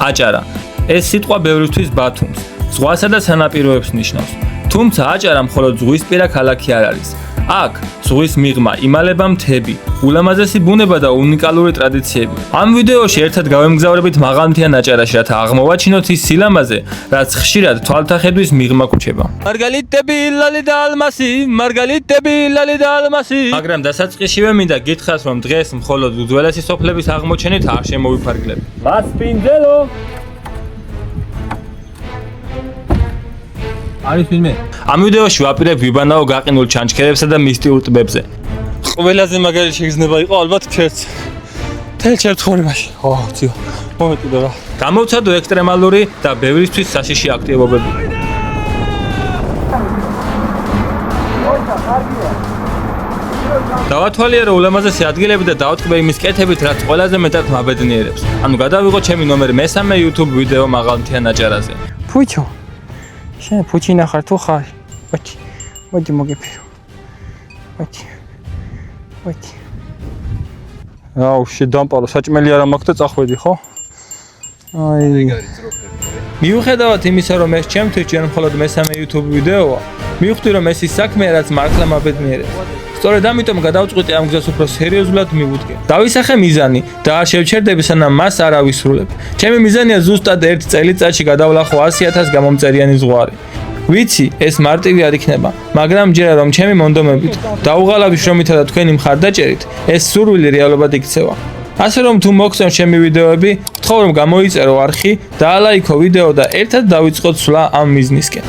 აჭარა. ეს სიტყვა ბევრისთვის ბათუმს, ზღვასა და სანაპიროებს ნიშნავს. თუმცა აჭარა მხოლოდ ზღვისპირა ქალაქი არ არის. აქ ზღვის მიღმა, იმალება მთები, ულამაზესი ბუნება და უნიკალური ტრადიციები. ამ ვიდეოში ერთად გავემგზავრებით მაღალმთიან აჭარაში, რათა აღმოვაჩინოთ ის სილამაზე, რაც ხშირად თვალთახედვის მიღმა ქუჩება. მარგალიტები, ლალი და ალმასი, მარგალიტები, ლალი და ალმასი. მაგრამ დასაწყისშივე მინდა გითხრათ, რომ დღეს მხოლოდ უძველესი სოფლების აღმოჩენით არ შემოვიფარგლებ. მასპინძელო არის ვინმე? ამ ვიდეოში ვაპირებ ვიბანაო გაყინულ ჩანჩქერებსა და მისტიურ ტბებზე. ყველაზე მაგარი შეგრძნება იყო ალბათ ჩერც. თელჩერ ცხოვრებაში. ძიო. მომეტყიდო რა. გამოვცადო ექსტრემალური და ბევრისთვის საშიში აქტივობები. დავათვალიერო ულამაზესი ადგილები და დავტკბე იმის კეთებით, რაც ყველაზე მეტად მაბედნიერებს. ანუ გადავიღო ჩემი ნომერ მესამე YouTube ვიდეო მაღალმთიან აჭარაზე. ფუჩო. შენ ფუჩინა ხარ თუ ხარ? მოდი მოგეფირო. მოდი. აუ შედამპარო, საჭმელი არ მაქვს და წახვედი, ხო? აი. მიუხედავად იმისა, რომ ეს ჩემთვის ჯერ მხოლოდ მესამე YouTube ვიდეოა, მივხვდი, რომ ეს ის საქმეა, რაც მართლა მაბედნიერებს. სწორედ ამიტომ გადავწყვიტე ამ გზას უფრო სერიოზულად მივუდგე. დავისახე მიზანი და არ შევჩერდები, სანამ მას არ ავისრულებ. ჩემი მიზანია ზუსტად 1 წელიწადში გადავლახო 100,000 გამომწერიანი ზღვარი. ვიცი, ეს მარტივი არ იქნება, მაგრამ ჯერა რომ ჩემი მონდომებით დაუღალავი შრომითა და თქვენი მხარდაჭერით, ეს სურვილი რეალობად იქცევა. ასე რომ თუ მოგწონთ ჩემი ვიდეოები, გთხოვ რომ გამოიწერო არხი, დაალაიქო ვიდეო და ერთად დავიწყოთ სვლა ამ მიზნისკენ.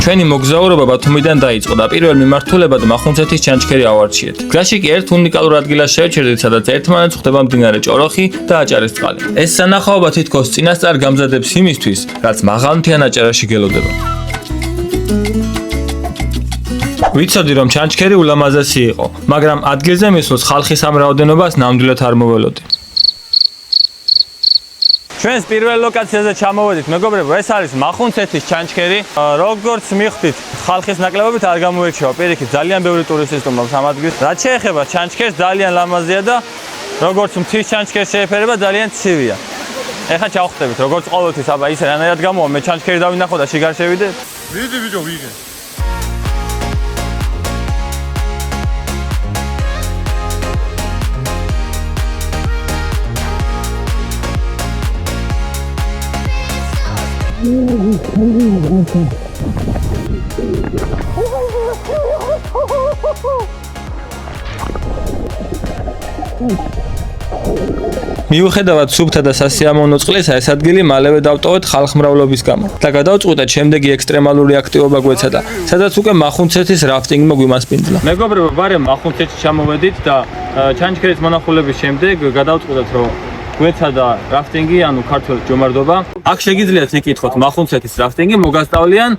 ჩვენი მოგზაურობა ბათუმიდან დაიწყო და პირველ მიმართულებად მახუნცეთის ჩანჩქერი ავარჩიეთ. გზაში კი ერთ უნიკალურ ადგილას შევჩერდით, სადაც ერთმანეთს ხვდება მდინარე ჭოროხი და აჭარის წყალი. ეს სანახაობა თითქოს წინასწარ გამზადებს იმისთვის, რაც მაღალმთიან აჭარაში გელოდება. ვიცოდი, რომ ჩანჩქერი ულამაზესი იყო, მაგრამ ადგილზე მისვლის ხალხის ამ რაოდენობას ნამდვილად არ მოველოდი. ჩვენს პირველ ლოკაციაზე ჩამოვედით, მეგობრებო, ეს არის მახუნცეთის ჩანჩქერი. როგორც მიხვდით, ხალხის ნაკლებობით არ გამოირჩევა, პირიქით, ძალიან ბევრი ტურისტი სტუმრობს ამ ადგილს. რაც შეეხება ჩანჩქერს, ძალიან ლამაზია და როგორც მთის ჩანჩქერს შეეფერება, ძალიან ცივია. ეხლა ჩავხვდებით, როგორც ყოველთვის, აბა ისე რანაირად გამოვა, მე ჩანჩქერი დავინახო და შიგარ შევიდე. ვიდი ბიჭო, ვიგე. მიუხედავად სუფთა და სასიამოვნო წყლისა, ეს ადგილი მალევე დავტოვეთ ხალხმრავლობის გამო და გადავწყვიტეთ შემდეგი ექსტრემალური აქტივობა გვეცადა, სადაც უკვე მახუნცეთის რაფტინგმა გვიმასპინძლა. მეგობრებო, ბარემ მახუნცეთში ჩამოვედით და ჩანჩქერის მონახულების შემდეგ გადავწყვიტეთ, რომ გვეცადა რაფტინგი, ანუ ქართველ ჯომარდობა. აქ შეგიძლიათ იკითხოთ მახუნცეთის რაფტინგი, მოგასწავლიან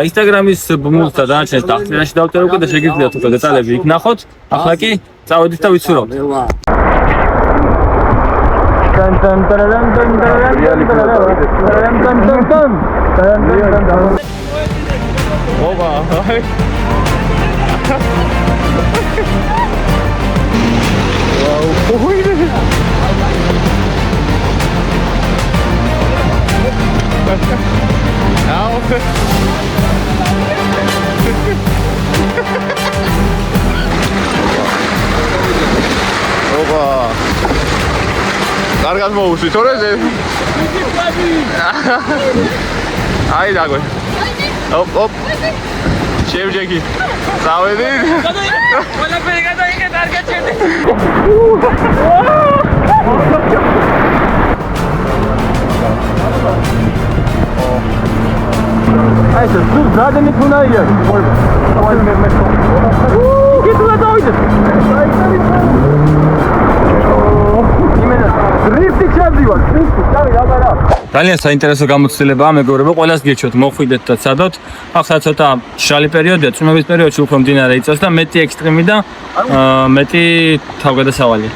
Instagram-ის ბმულს და დანარჩენს დახტირაში დავწერო უკვე და შეგიძლიათ უკვე დეტალები იქ ნახოთ. ახლა კი წავედით და ვიცურავთ. კარგად მოუსვით, თორე ზე. აი დაგვე. ოპ. შევჯექი. წავედი. ყველაფერი გადაიღეთ, არ გაჩერდე. აი ეს ზუსტ გადანი თუნაია. აი მე. გიტულა დავიდე. ძალიან საინტერესო გამოცდილებაა, მეგობრებო, ყველას გირჩევთ მოხვიდეთ და ცადოთ. ახლა ცოტა მშრალი პერიოდია, წვიმების პერიოდში უფრო მდინარე იწევს და მეტი ექსტრემი და მეტი თავგადასავალია.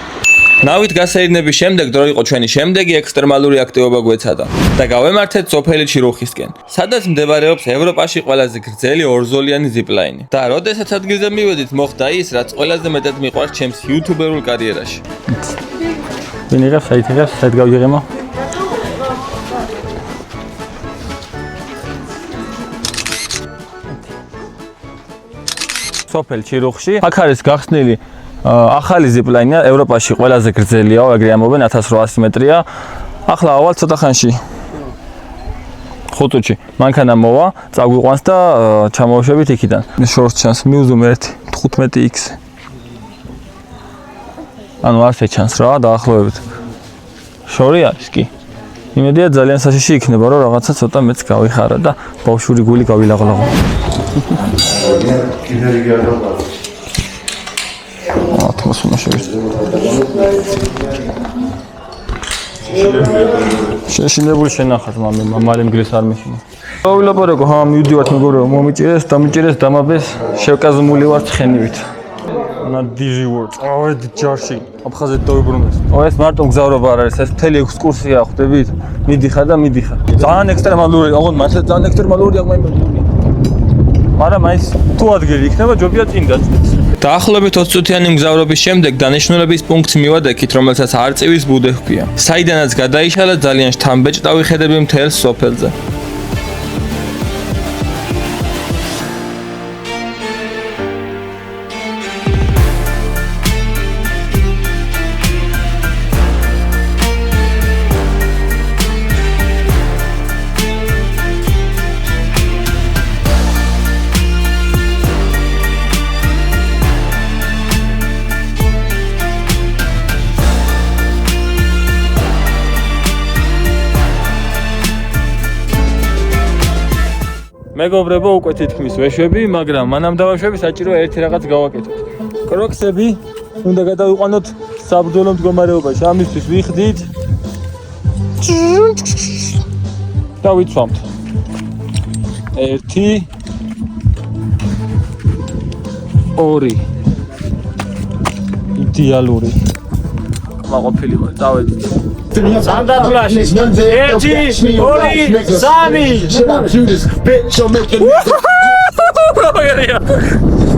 ნავით გასეირნების შემდეგ დრო იყო ჩვენი შემდეგი ექსტრემალური აქტივობა გვეცადა და გავემართეთ სოფელი ჩირუხისკენ, სადაც მდებარეობს ევროპაში ყველაზე გრძელი ორზოლიანი ზიპლაინი. და როდესაც ადგილზე მივედით, მოხდა ის, რაც ყველაზე მეტად მიყვარს ჩემს იუთუბერულ კარიერაში. ვინ იღებს, საით იღებს, საით გავიღემო? სოფელ ჩირუხში. აქ არის გახსნილი ახალი ზიპლაინი, ევროპაში ყველაზე გრძელიაო, ეგრე ამბობენ 1800 მეტრია. ახლა ავალ ცოტა ხანში. ხუთუჩი მანქანა მოვა, წაგვიყვანს და ჩამოვშევით იქიდან. შორს ჩანს მიუზუმ 1.15x. ანუ ასე ჩანს რა, დაახლოებით. შორი არის კი. იმედია ძალიან საშიში იქნება, რომ რაღაცა ცოტა მეც გავიხარა და ბავშვური გული გავილაღლაღო. შეშინებული შენახat მამალი მგრის არ მეშინა. ავილაპარაკო, მივდივართ მეგობრებო, მომიჭირეს, დამიჭირეს, დამაბეს, შევკაზმული ვარ ცხენივით. ნადიჟი ვარ. წავედი ჯარში, აფხაზეთ დავიბრუნდეს. ეს მარტო მგზავრობა არ არის, ეს მთელი ექსკურსია, ხვდებით? მიდიხარ და მიდიხარ. ძალიან ექსტრემალური, ოღონდ მართლა ძალიან ექსტრემალური აღმოიმედია. მაგრამ ის თუ ადგილი იქნება, ჯობია წინ დაწვით. დაახლოებით 20 წუთიანი მგზავრობის შემდეგ დანიშნულების პუნქტს მივადექით, რომელსაც არწივის ბუდე ჰქვია. საიდანაც გადაიშალა ძალიან შთამბეჭდავი ხედები მთელს სოფელზე. მეგობრებო, უკვე თითქმის ვეშვები, მაგრამ მანამ დავაშვები, საჭიროა ერთი რაღაც გავაკეთოთ. კროქსები უნდა გადავიყვანოთ საბრძოლო მდგომარეობაში. ამისთვის ვიხდით და ვიცვამთ. 1 2 იდეალური. მაყოფილი ვარ, წავედით. Sandalflash. 1 2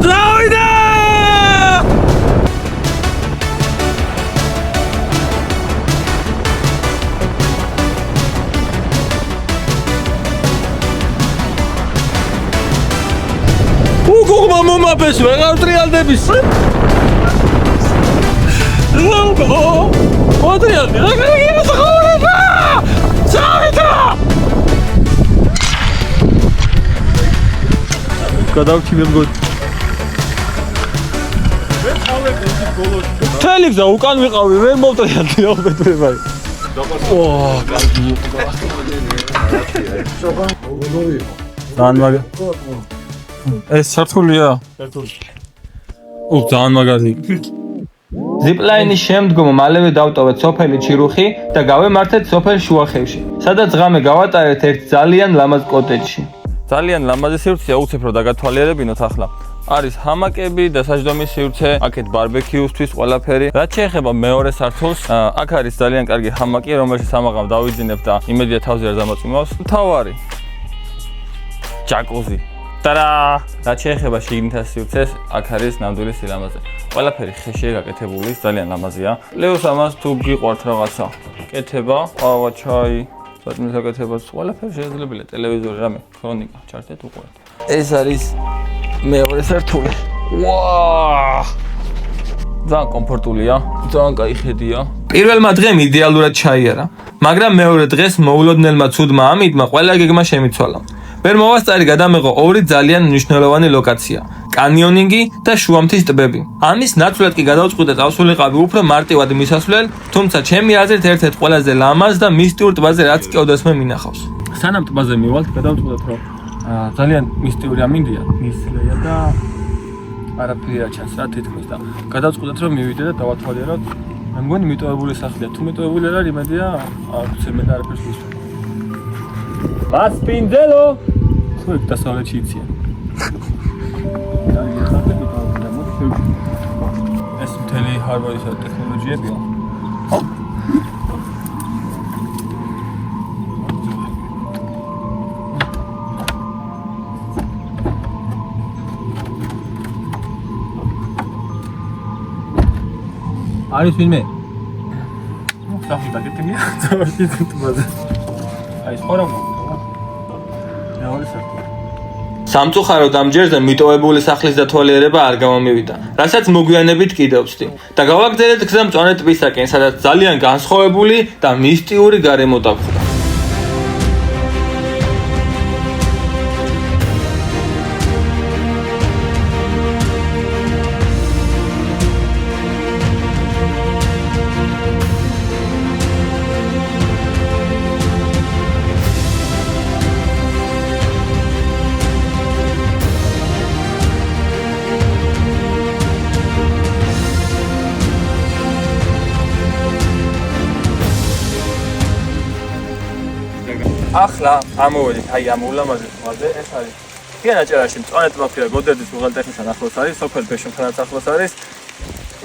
Დავიდა! უგუღმა მომაბეს ვეღარ ტრიალდების. ოტრიალდი, რა გიგება? წავიდა! გადავჭი მე მგონი. თელიქზა უკან ვიყავი, ვერ მოვტრიალდი რა ბედრება. ოო, კარგი. ძალიან მაგარი. ეს სართულია? სართული. ძალიან მაგარი. ზიპლაინის შემდგომ მალევე დავტოვეთ სოფელი ჩირუხი და გავემართეთ სოფელ შუახევში, სადაც ღამე გავატარეთ ერთ ძალიან ლამაზ კოტეჯში. ძალიან ლამაზი სივრცე აუცილებლად დაგათვალიერებინოთ ახლა. არის ჰამაკები, დასაჯდომის სივრცე, აქეთ ბარბეკიუსთვის ყველაფერი. რაც შეეხება მეორე სართულს, აქ არის ძალიან კარგი ჰამაკი, რომელშიც ამაღამ დავიძინებ და იმედია თავზე არ დამოწმავს. მთავარი ჯაკუზი. Tada! რაც შეეხება შიგნითა სივრცეს, აქ არის ნამდვილი სილამაზე. ყველაფერი ხეშია გაკეთებული, ძალიან ლამაზია. პლუს ამას თუ გიყვართ რაღაცა, კეთება, ყავა, ჩაი, ბატონის გაკეთებას, ყველაფერი შესაძლებელია. ტელევიზორი, რამე, ქრონიკა, ჩართეთ უყურეთ. ეს არის მეორე სართული. ვაა! ძალიან კომფორტულია, ძალიან კაი ხედია. პირველმა დღემ იდეალურად ჩაიარა, მაგრამ მეორე დღეს მოულოდნელმა ცუდმა ამიდმა ყველა გეგმა შემიცვალა. ვერ მოვასწარი გადამეღო ორი ძალიან მნიშვნელოვანი ლოკაცია: კანიონინგი და შუამთის ტბები. ამის ნაცვლად კი გადავწყვიტე წავსულიყავი უფრო მარტივად მისასვლელ, თუმცა ჩემი აზრით ერთ-ერთ ყველაზე ლამაზ და მისტიურ ტბაზე რაც კი ოდესმე მინახავს. სანამ ტბაზე მივალთ, გადავწყვიტეთ, რომ ძალიან მისტიური ამინდია, მისლეა და არაფერი არ ჩანს რა თითქმის და გადავწყვიტეთ, რომ მივიდე და დავათვალიეროთ. მე მგონი მიტოვებული სახლია, თუ მიტოვებული არ არის, იმედია აუცე მე არაფერს ვისვამ. მასპინძელო თუ დასავლეთში იციან. ეს მთელი ჰარვარდის ტექნოლოგიებია. არის ვინმე? სახი დაგეთენია, წავარდი თუმაზე. აი, ხორა მოყვა. მეორე საქმე. სამწუხაროდ ამ ჯერზე მიტოვებული სახლის დათვალიერება არ გამომივიდა, რასაც მოგვიანებით კიდევ ვცდი და გავაგრძელეთ გზა მწვანე ტბისაკენ, სადაც ძალიან განსხვავებული და მისტიური გარემო დაგვხვდა. ახლა ამოვედით აი ამ ულამაზეს ხმაზე, ეს არის ფია ნაჭერაში მწვანე ტბა, გოდერდის უღელტეხნისთან ახლოს არის, სოფელ ბეშუმთანაც ახლოს არის.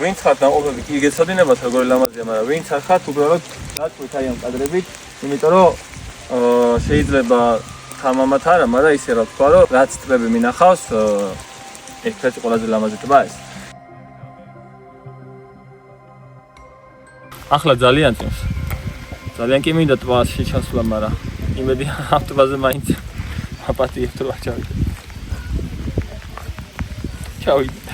ვინც ხართ ნაყოფები კი იგეცოდინებათ როგორი ლამაზია, მაგრამ ვინც არ ხართ უბრალოდ დაწვით აი ამ კადრებით, იმიტომ რომ შეიძლება თამამად არა, მაგრამ ისე რა ვთქვა, რომ რაც ტბები მინახავს, ერთ-ერთი ყველაზე ლამაზი ტბა ეს. ახლა ძალიან წინს. ძალიან კი მინდა ტბაში ჩასვლა, მაგრამ იმედი ამ ტბაზე მაინც აპატიებ თუ არ ჩავიდე. ჩავიდე.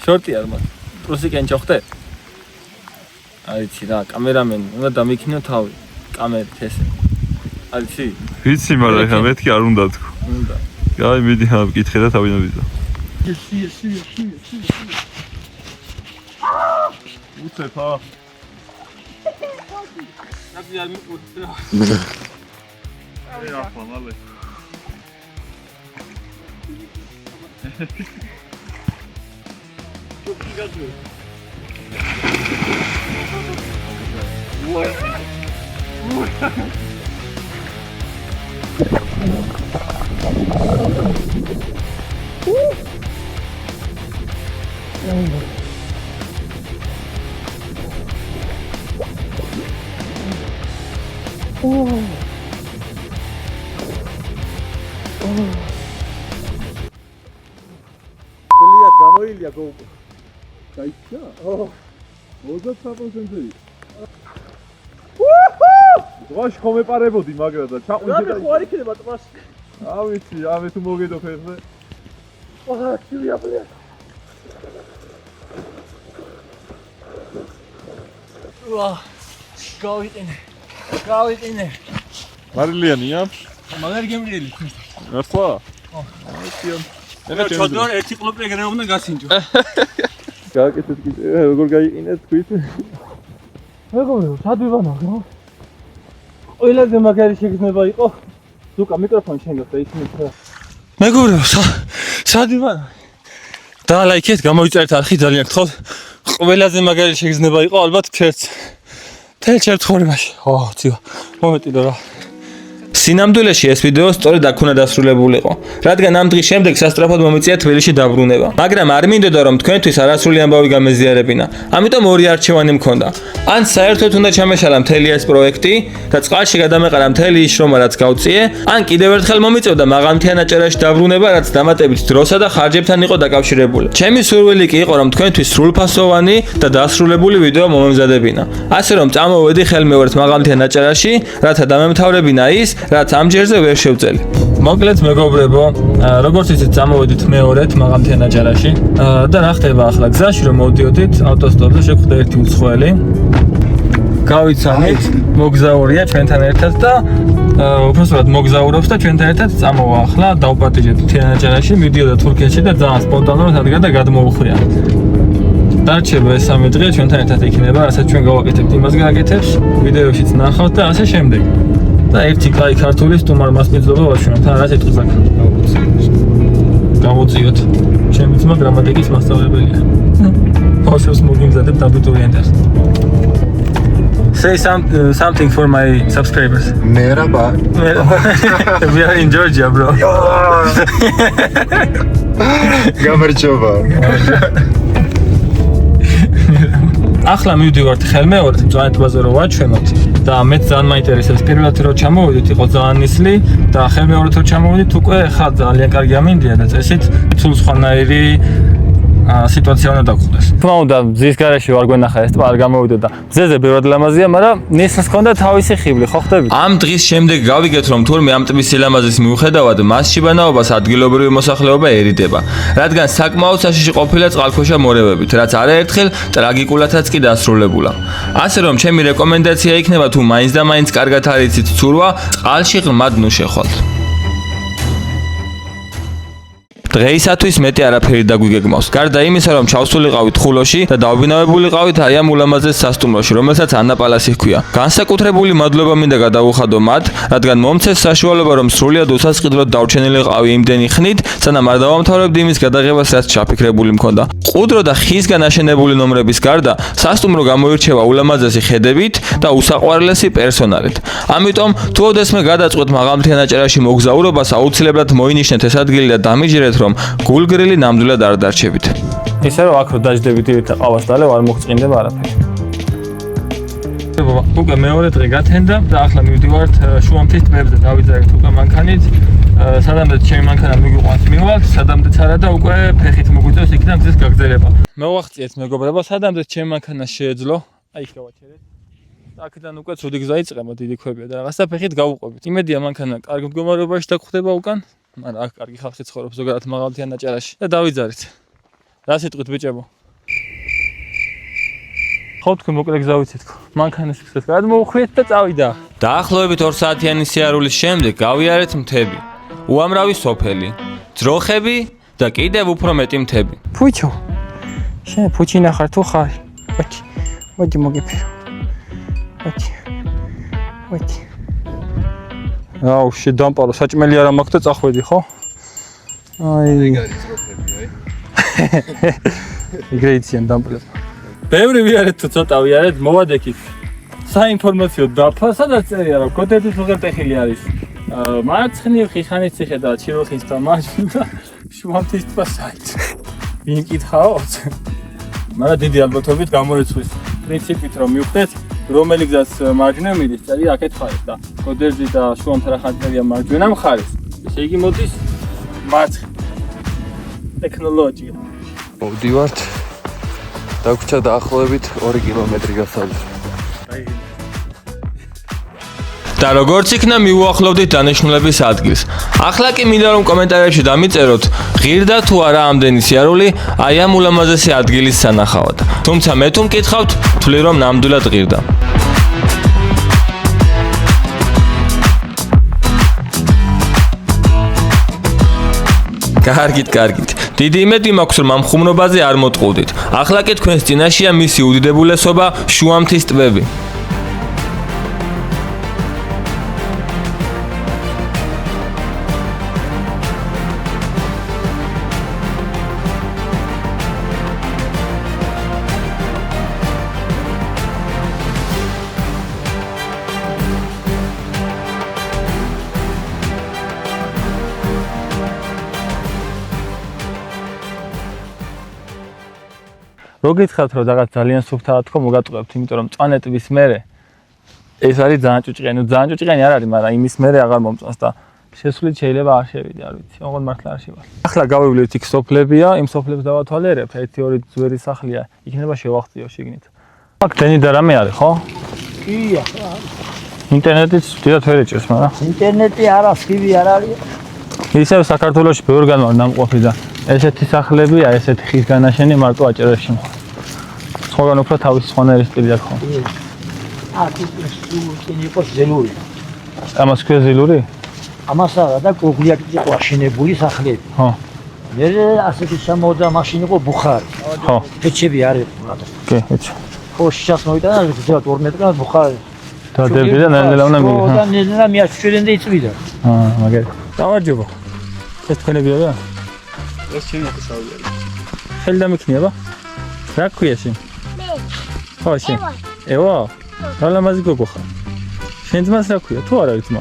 შორტი არ მაქვს. პრუსიკენ ჩახტე. არიცი რა, კამერამენი, უნდა დამიქნიო თავი. კამერით ესე. არიცი? ვიცი, მაგრამ ეხლა მეთქი არ უნდა თქო. უნდა. აი, მიდი ხა მკითხე და თავი ნაბიჯა. უცეფა. ნაბიჯი არ მიყურე. აი, ახლა მალე. ბლიად გამოილია გოუპრო. დაიჭა? 23%. ვაში ხომ ეპარებოდი მაგრა და ჩაყვინე და ხო არ იქნება ტბაში. ავიცი, ამე თუ მოგედო ხერხზე. აა, კივია ბლია. ვა, გავიტინე. მარილიანია? მაგარი გემრიელი. ახლა? ჩოდორ ერთი კლუბი ეგრე უნდა გასინჯო. გააკეთეთ კიდე, როგორ გაიყინეთ თქვით? მეგობრებო, სად ვიბანავ? ყველაზე მაგარი შეგრძნება იყო. ზუკა მიკროფონი შენგოთ და ისინი რა. მეგობრებო, სად ვიბანავ? და ლაიქეთ, გამოიწერეთ არხი ძალიან გთხოვთ. ყველაზე მაგარი შეგრძნება იყო ალბათ ჩერც. თელ ჩერც ხორებაში. ძივა. მომეტიდო რა. სინამდვილეში ეს ვიდეო სწორედ აქ უნდა დასრულებულიყო, რადგან ამ დღის შემდეგ სასწრაფოდ მომიწია თბილისში დაბრუნება. მაგრამ არ მინდოდა რომ თქვენთვის არასრული ამბავი გამეზიარებინა. ამიტომ ორი არჩევანი მქონდა. ან საერთოდ უნდა ჩამეშალა მთელი ეს პროექტი და წყალში გადამეყარა მთელი ის შრომა რაც გავწიე, ან კიდევ ერთხელ მომიწევდა მაღალმთიან აჭარაში დაბრუნება, რაც დამატებით დროსა და ხარჯებთან იყო დაკავშირებული. ჩემი სურვილი კი იყო რომ თქვენთვის სრულფასოვანი და დასრულებული ვიდეო მომემზადებინა. ასე რომ წამოვედი ხელმეორეთ მაღალმთიან აჭარაში, რათა დამემთავრებინა ის, რაც ამ ჯერზე ვერ შევწელი. მოკლედ მეგობრებო, როგორც იცით, წამოვედით მეორედ მაღალმთიან აჭარაში და რა ხდება ახლა გზაში რომ მოვდიოდით ავტოსტოპზე შეგვხვდა ერთი უცხოელი. გავიცანით, მოგზაურია ჩვენთან ერთად და უბრალოდ მოგზაურობს და ჩვენთან ერთად წამოვა ახლა დავპატიჟეთ მთიან აჭარაში, მიდიოდა თურქეთში და ძალიან სპონტანურად ადგა და გადმოვუხვია. დარჩება ეს 3 დღე ჩვენთან ერთად იქნება, რასაც ჩვენ გავაკეთებთ, იმას გააკეთებს, ვიდეოშიც ნახავთ და ასე შემდეგ. და ერთი კაი ქართული სტუმარ მასპინძლობა ვაჩვენებთ, რა სიტყვას აქ. გავუწიოთ. ჩემი ძმა გრამატიკის მასწავლებელია. ბავშვებს მოგიმზადებთ აბიტურიენტებს. Say something for my subscribers. Merhaba. We are in Georgia, bro. Gamarchova. ახლა მივდივართ ხელმეორედ მწვანეთბაზე რომ ვაჩვენოთ და მეც ძალიან მაინტერესებს პირველად რომ ჩამოვიდით იყო ძალიან ნისლი და ხელმეორედ რომ ჩამოვიდით უკვე ხა ძალიან კარგი ამინდია და წესით სულ სხვანაირი სიტუაცია უნდა დაგხვდეს. თქმა უნდა, მზის გარეშე ვარ გვენახა ეს თვალ გამოვიდო და მზეზე ბევრად ლამაზია, მაგრამ ნისლს ჰქონდა თავისი ხიბლი, ხო ხდებით? ამ დღის შემდეგ გავიგეთ რომ თურმე ამ ტბის სილამაზის მიუხედავად მასში ბანაობას ადგილობრივი მოსახლეობა ერიდება, რადგან საკმაოდ საშიში ყოფილა წყალქვეშა მორევებით, რაც არაერთხელ ტრაგიკულადაც კი დასრულებულა. ასე რომ ჩემი რეკომენდაცია იქნება თუ მაინც და მაინც კარგად არიცით ცურვა, წყალში ღრმად ნუ შეხვალთ. დღეისათვის მეტი არაფერი დაგვიგეგმავს. გარდა იმისა, რომ ჩავსულიყავით ხულოში და დავბინავებულიყავით აი ამ ულამაზეს სასტუმროში, რომელსაც ანა პალასი ჰქვია. განსაკუთრებული მადლობა მინდა გადავუხადო მათ, რადგან მომცეს საშუალება, რომ სრულიად უსასყიდლოდ დავჩენილიყავი იმდენი ხნით, სანამ არ დავამთავრებდი იმის გადაღებას, რაც ჩაფიქრებული მქონდა. ყუდრო და ხისგან აშენებული ნომრების გარდა, სასტუმრო გამოირჩევა ულამაზესი ხედებით და უსაყვარლესი პერსონალით. ამიტომ, თუ ოდესმე გადაწყვეტ მაღალმთიან აჭარაში მოგზაურობას, აუცილებლად მოინიშნეთ ეს ადგილი და დამიჯერეთ რომ გულგრილი ნამდვილად არ დარჩებით. ისე რომ აქ რო დაждდებით ერთ ყავას დალე არ მოგწყინდება არაფერი. უკვე მეორე დღე გათენდა და ახლა მივდივართ შუამთის ტბებზე დავიძრაეთ უკვე მანქანით. სადამდეც ჩემი მანქანა მიგიყვანს მივალთ, სადამდეც არა და უკვე ფეხით მოგვიწევს იქიდან გზის გაგრძელება. მოვახციეთ მეგობრებო, სადამდეც ჩემი მანქანა შეეძლო, აი იქ გავაჩერეთ. აქედან უკვე ცუდი გზა იწყება, დიდი ქვებია და რაღაცა ფეხით გავუყვებით. იმედია მანქანა კარგ მდგომარეობაში დაგხვდება უკან. მაგრამ აქ კარგი ხალხი ცხოვრობს ზოგადად მაღალმთიან აჭარაში და დავიძარით. რა სიტყვით ბიჭებო? ხო თქვენ მოკლე გზა ვიცით ხო? მანქანის გზას გადმოუხვიეთ და წავიდა. დაახლოებით 2 საათიანი სიარულის შემდეგ გავიარეთ მთები. უამრავი სოფელი, ძროხები და კიდევ უფრო მეტი მთები. ფუჩო. შენ ფუჩინა ხარ თუ ხარ? მოდი მოგიფირო. მოდი. აუ შედამპარო საჭმელი არ მაქვს და წახვედი ხო? აი. ეგრეიციან დამპლებ. ბევრი ვიარეთ თუ ცოტა ვიარეთ, მოვადექით. საინფორმაციო დაფა, სადაც წერია რომ კოდეთის უღელტეხილი არის. მარცხნივ ხიხანის ციხე და ჩიროხის და მარჯვნივ შუამთის ტბა საით. ვინ კითხავთ? მაგრამ დიდი ალბათობით გამორიცხვის პრინციპით რომ მივხვდეთ რომელი გზას მარჯვნივ მიდის, წერია აქეთ ხარეს და კოდერძი და შუამთრახან წერია მარჯვენა მხარეს. ესე იგი მოდის მარცხნივ. ტექნოლოგია. მოვდივართ. დაგვრჩა დაახლოებით 2 კილომეტრი გასავლით. და როგორც იქნა მიუახლოვდით დანიშნულების ადგილს. ახლა კი მინდა რომ კომენტარებში დამიწეროთ, ღირდა თუ არა ამდენი სიარული აი ამ ულამაზესი ადგილის სანახავად. თუმცა მე თუ მკითხავთ, თვლი რომ ნამდვილად ღირდა. კარგით. დიდი იმედი მაქვს რომ ამ ხუმრობაზე არ მოტყუდით. ახლა კი თქვენს წინაშეა მისი უდიდებულესობა შუამთის ტბები. რო გითხრათ რომ რაღაც ძალიან სუფთაა თქო მოგატყუებთ, იმიტომ რომ მწვანე ტბის მერე ეს არის ძალიან ჭუჭყენი, ძალიან ჭუჭყენი არ არის, მაგრამ იმის მერე აღარ მომწონს და შესვლით შეიძლება არ შევიდე, არ ვიცი, ოღონდ მართლა არ შევალ. ახლა გავივლით იქ სოფლებია, იმ სოფლებს დავათვალიერებ, 1-2 ძველი სახლია, იქნება შევაღწიო შიგნით. აქ დენი და რამე არის, ხო? კია. ინტერნეტიც დიდად ვერ ეჭირს, მაგრამ ინტერნეტი არა, სკივი არ არის. ისევ საქართველოში ბევრგან ვარ ნამყოფი და ესეთი სახლებია, ესეთი ხის განაშენი მარტო აჭარაში მხოლოდ. სხვაგან უფრო თავის სხვანაირი სტილი აქვს. აქ ის იყო ზელური. ამას ქვია ზელური? ამას არა და გოგლიაკი იყო აშენებული სახლები. ხო. მე ასეთი სამოდა მაშინ იყო ბუხარი. ხო. პეჩები არ იყო რა. კი, ეცი. ხო, შას მოიტანა 2 მეტრად ბუხარი. დადები და ნელ-ნელა უნდა მიიღო. და ნელ-ნელა მიაჩვენე და იწვიდა. მაგარი. გამარჯობა. ეს თქვენებია? ეს ჩემი აკუშავია. ხელი დამიქნიება? რა ქვია შენ? მე. ხო, შენ. ევა. რა ლამაზი გოგო ხარ? შენ ძმას რა ქვია? თუ არ არის ძმა?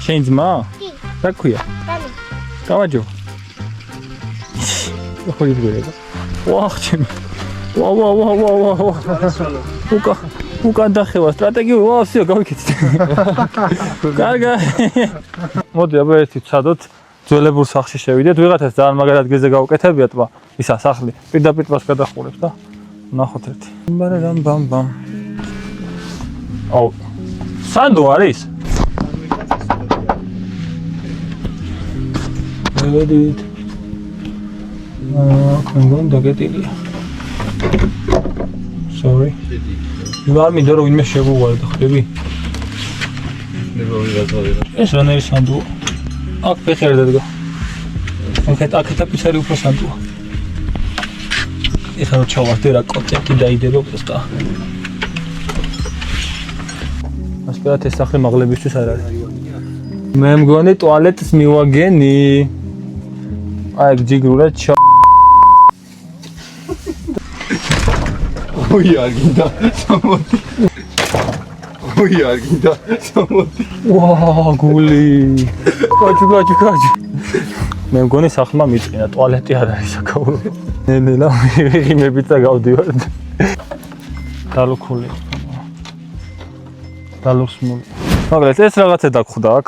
შენ ძმა? კი. რა ქვია? დანი. გამარჯობა. ხო იგერება. ვახ ჩემი. ვა. უკან დახევა სტრატეგიული. ვა, всё, გავიქეთ. კარგა. მოდი, აბა ერთი ვცადოთ. ძველებურ სახლში შევიდეთ. ვიღათას ძალიან მაგარ ადგილზე გავუკეთებიათ, ვა. ისა სახლი. პირდაპირ პას გადახურებს და ნახოთ ერთი. ბამ. აუ. სანდო არის? მოდით. კონგონ დაგეტილია. Sorry. ვარ მინდა რომ ვინმე შეგუვალე ხდები? ეს რანერი სანდოა. აქ ფეხերը დადგა. აქეთ აფიცერი უფრო სანდოა. ეხლა რომ ჩავარდე რა კოტეტი დაიდება просто. ასპერათ ეს სახლი მაღლებისთვის არ არის. მე მგონი ტუალეტს მივაგენი. აი ჯიგრურად ოი არ გინდა სამოდი. ვა გული. კაჭი. მე მგონი სახლმა მიწყინა ტუალეტი არ არის საკაურო. ნელა ვიღიმებით და გავდივარ. დალუქული. დალუხსმული. მაგრამ ეს რაღაცა დაგხვდა აქ.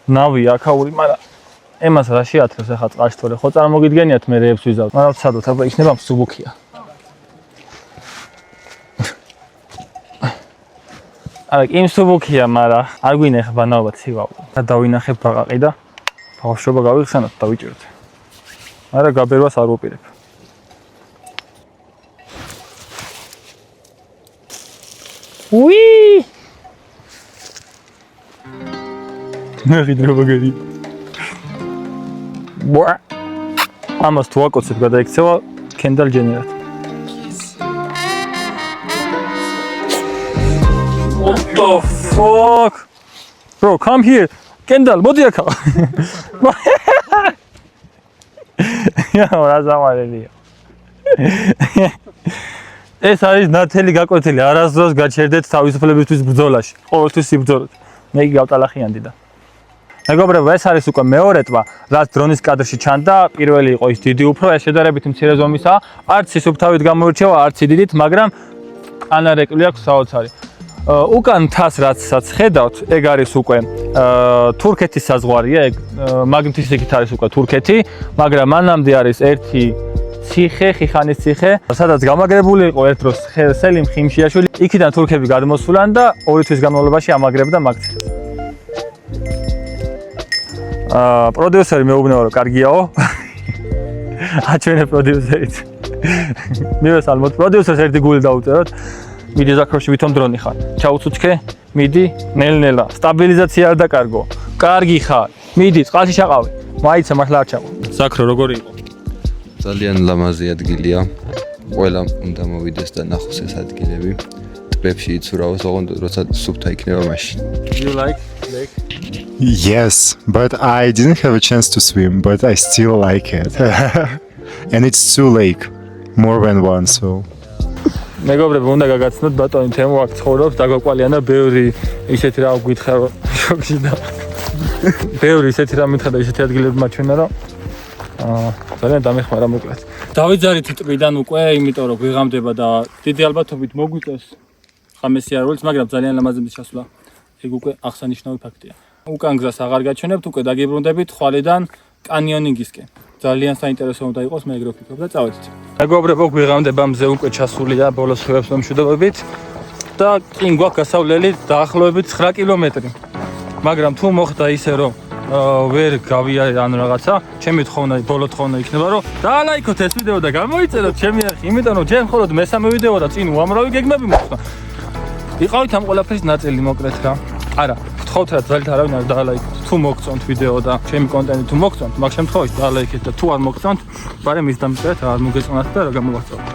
ნავი აქაური, მაგრამ ემას რა შეათრებს ახლა წყალში თორე ხო წარმოგიდგენიათ მე რეებს ვიზავ. მაგრამ ვცადოთ, აბა იქნება მსუბუქია. არა, იმ მსუბუქია, მაგრამ არ გვინახება ბანაობა ცივაო. და დავინახებ ბაყაყი და ბავშვობა გავიხსენოთ და ვიჭიროთ. არა, გაბერვას არ ვუპირებ. უი! ნახე დროგერი. ვა! ამას თუ აკოცებ გადაიქცევა კენდალ ჯენერად. What the fuck? Bro, come here. Kendall, მოდი აქ. რა ზამარელია. ეს არის ნათელი გაკვეთილი. არასდროს გაჩერდეთ თავისუფლებისთვის ბრძოლაში. ყოველთვის იბრძოლოთ. მე იგი გავტალახიანდი და. მეგობრებო, ეს არის უკვე მეორე ტბა, რაც დრონის კადრში ჩანდა. პირველი იყო ის დიდი უფრო, ეს შედარებით მცირე ზომისაა. არც სისუფთავით გამოირჩევა, არც სიდიდით, მაგრამ ანარეკლი აქვს საოცარი. უკან თას რაცაც ხედავთ, ეგ არის უკვე თურქეთის საზღვარია, ეგ მაგნიტის იქით არის უკვე თურქეთი, მაგრამ მანამდე არის ერთი ციხე, ხიხანის ციხე, სადაც გამაგრებული იყო ერთ დროს სელიმ ხიმშიაშვილი. იქიდან თურქები გადმოსულან და 2 თვის განმავლობაში ამაგრებდა მაგ ციხეს. პროდიუსერი მეუბნება რომ კარგიაო. აჩვენე პროდიუსერით. მივესალმოთ პროდიუსერს ერთი გული დაუწეროთ. მიდი ზაქროში ვითომ დრონი ხარ. ჩაუცუჩქე, მიდი, ნელ-ნელა. სტაბილიზაცია არ დაკარგო. კარგი ხარ. მიდი, წყალში შაყავი. მაიცა მართლა არ ჩაყო. ზაქრო როგორი იყო? ძალიან ლამაზი ადგილია. ყველა უნდა მოვიდეს და ნახოს ეს ადგილები. ტბებში იცურავოს, ოღონდ როცა სუფთა იქნება მაშინ. You like lake? Yes, but I didn't have a chance to swim, but I still like it. And it's two lake, more than one, so. მეგობრებო, უნდა გაგაცნოთ ბატონი თემო აქ ცხოვრობს, დაგაყვალიან და ბევრი ისეთი რა გითხარ შოქში და ბევრი ისეთი რა მითხრა და ისეთი ადგილები მაჩვენა რომ ძალიან დამეხმარა მოკლედ. დავიძარით ტბიდან უკვე, იმიტომ რომ გვიღამდება და დიდი ალბათობით მოგვიწევს ხამესიარულიც, მაგრამ ძალიან ლამაზი ჩასვლა. ეგ უკვე აღსანიშნავი ფაქტია. უკან გზას აღარ გაჩვენებთ, უკვე დაგიბრუნდებით ხვალიდან კანიონინგისკენ. ძალიან საინტერესო უნდა იყოს, მე ეგ რო ვფიქრობ და წავედით. მეგობრებო, გვიღამდება მზე უკვე ჩასულია ბოლოს ხევებს მომშვიდობებით და წინ გვაქვს გასავლელი დაახლოებით 9 კილომეტრი. მაგრამ თუ მოხდა ისე რომ ვერ გავიარე ან რაღაცა, ჩემი თხოვნა ბოლო თხოვნა იქნება რომ დაალაიქოთ ეს ვიდეო და გამოიწეროთ ჩემი არხი, იმიტომ რომ ჯერ მხოლოდ მესამე ვიდეო და წინ უამრავი გეგმები მოხდა. იყავით ამ ყველაფრის ნაწილი მოკლედ რა. არა, გთხოვთ რა ძალით არავინ არ დაალაიქოთ. თუ მოგწონთ ვიდეო და ჩემი კონტენტი თუ მოგწონთ, მაგ შემთხვევაში დაალაიქეთ და თუ არ მოგწონთ, ბარე მის დამწერეთ რა არ მოგეწონათ და რა გამოვასწავლოთ.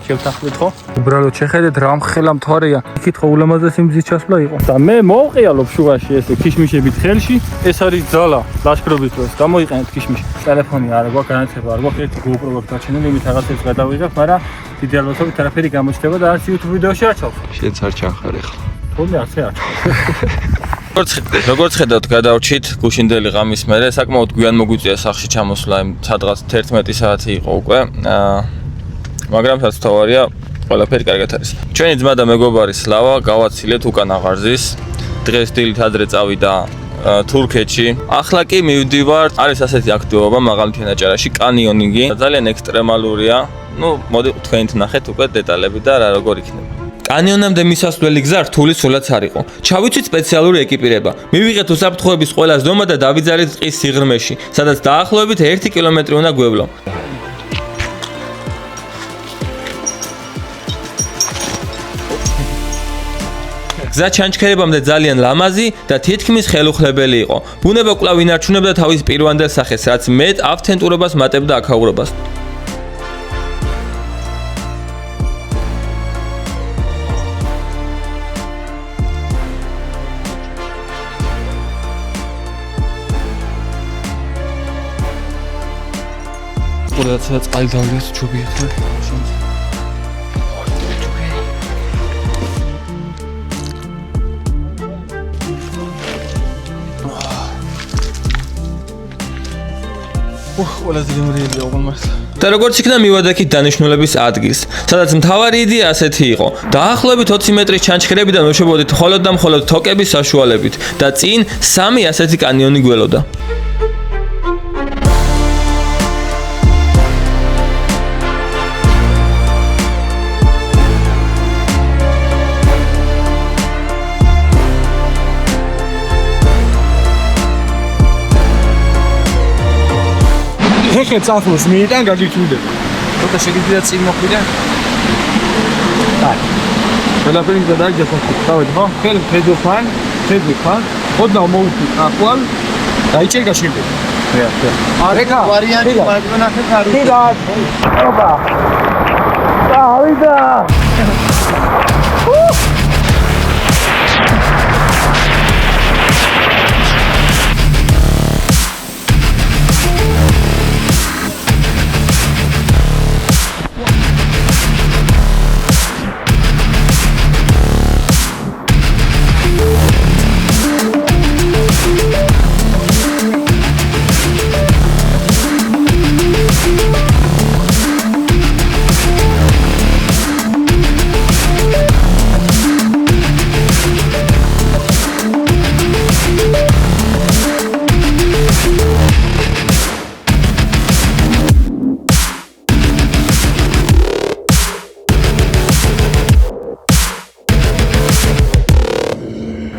შევთანხმდით ხო? უბრალოდ შეხედეთ რა მხელა მთვარეა. იქით ხო ულამაზესი მზის ჩასვლა იყო. და მე მოვყიალობ შუაში ესე ქიშმიშებით ხელში. ეს არის ძალა ლაშქრობის დროს. გამოიყენეთ ქიშმიში. ტელეფონი არ გვაქვს, განათება არ გვაქვს, ერთი GoPro გვაქვს დაჩენილი, იმით რაღაცებს გადავიღებ, მაგრამ დიდი ალბათობით არაფერი გამოჩნდება და არც YouTube ვიდეოში არ ჩავს. შენც არ ჩახარ ახლა. თუმცა არც არ ჩავს. როგორც ხედავთ, გადავრჩით გუშინდელი ღამის მერე, საკმაოდ გვიან მოგვიწია სახში ჩამოსვლა, სადღაც 11 საათი იყო უკვე. მაგრამ საცთავარია ყველაფერი კარგად არის. ჩვენი ძმა და მეგობარი სლავა გავაცილეთ უკან აღარზის. დღეს დილით ადრე წავიდა თურქეთში. ახლა კი მივდივარ, არის ასეთი აქტივობა მაღალმთიან აჭარაში, კანიონინგი. ძალიან ექსტრემალურია. მოდი თქვენით ნახეთ უკვე დეტალები და რა როგორ იქნება. კანიონამდე მისასვლელი გზა რთული სულაც არ იყო. ჩავიცვით სპეციალური ეკიპირება. მივიღეთ უსაფრთხოების ყველა ზომა და დავიძალეთ ტყის სიღრმეში, სადაც დაახლოებით 1 კილომეტრი უნდა გვევლო. გზა ჩანჩქერებამდე ძალიან ლამაზი და თითქმის ხელუხლებელი იყო. ბუნება კვლავ ინარჩუნებდა თავის პირვანდელ სახეს, რაც მეტ ავთენტურობას მატებდა აქაურობას. ყურადღება წყალი დავლიათ ჯობია ხარ. ყველაზე გემრიელია უღმართ. და როგორც იქნა მივადექით დანიშნულების ადგილს, სადაც მთავარი იდეა ასეთი იყო. დაახლოებით 20 მეტრის ჩანჩქერებიდან ვეშობოდით მხოლოდ და მხოლოდ თოკების საშუალებით და წინ 3 ასეთი კანიონი გველოდა. ეხლა წახოს მიიტან გაგიჩნდება. ცოტა შეგიძლია წინ მოხვიდე? ყველაფერი გადაიჭრა ხოლმე. დავით, ხო? ხელი ფედოფან, ხან. ხოდა მოვუწი ახვალ. დაიჭერ გაშენდება. ეხა ვარიანტი მაგნახეთ არ ვიცი. ოპა. დავიდა.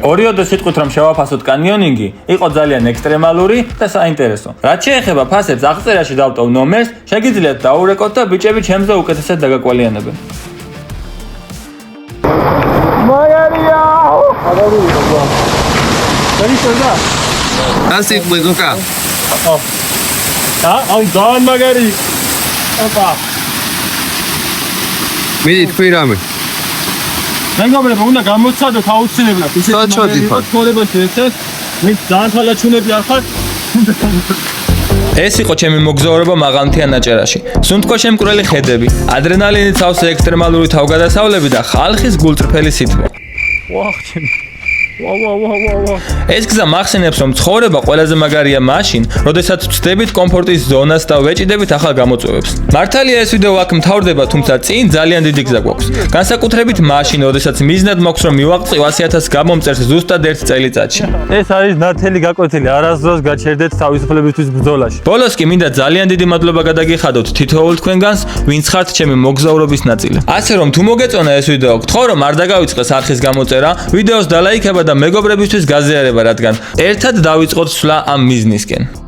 ორიოდე სიტყვით რომ შევაფასოთ კანიონინგი, იყო ძალიან ექსტრემალური და საინტერესო. რაც შეეხება ფასებს, აღწერაში დავტოვ ნომერს, შეგიძლიათ დაურეკოთ და ბიჭები ჩემზე უკეთესად დაგაკვალიანებენ. მაგარია! აგარია. დაიწყება. ასე ყლეზოკა. აი ძალიან მაგარი. ოპა. მიდი თქვი რამე. მეგობრებო, უნდა გამოცადოთ აუცილებლად. ჩოდი ხარ. ცხოვრებაში ესეთ, ვინც ძალიან თვალაჩუნები არ ხარ. ეს იყო ჩემი მოგზაურობა მაღალმთიან აჭარაში. სუნთქო შემკვრელი ხედები, ადრენალინით სავსე ექსტრემალური თავგადასავლები და ხალხის გულწრფელი სიტყვა. ვაჰ, ჩემი. ვა. ეს გზა მახსენებს, რომ ცხოვრება ყველაზე მაგარია მაშინ, როდესაც ვწდებით კომფორტის ზონას და ვეჭიდებით ახალ გამოწვევებს. მართალია ეს ვიდეო აქ მთავრდება, თუმცა წინ ძალიან დიდი გზა გვაქვს. განსაკუთრებით მაშინ, როდესაც მიზნად მაქვს, რომ მივაღწევ 100,000 გამომწერს ზუსტად 1 წელიწადში. ეს არის ნათელი გაკვეთილი, არასდროს გაჩერდეთ თავისუფლებისთვის ბრძოლაში. ბოლოს კი მინდა ძალიან დიდი მადლობა გადაგიხადოთ თითოეულ თქვენგანს, ვინც ხართ ჩემი მოგზაურობის ნაწილი. ასე რომ თუ მოგეწონა ეს ვიდეო, გთხოვ რომ არ დაგავიწყდეს არხის გამოწერა, ვიდეოს დალაიქება და მეგობრებისთვის გაზიარება, რადგან ერთად დავიწყოთ სვლა ამ მიზნისკენ.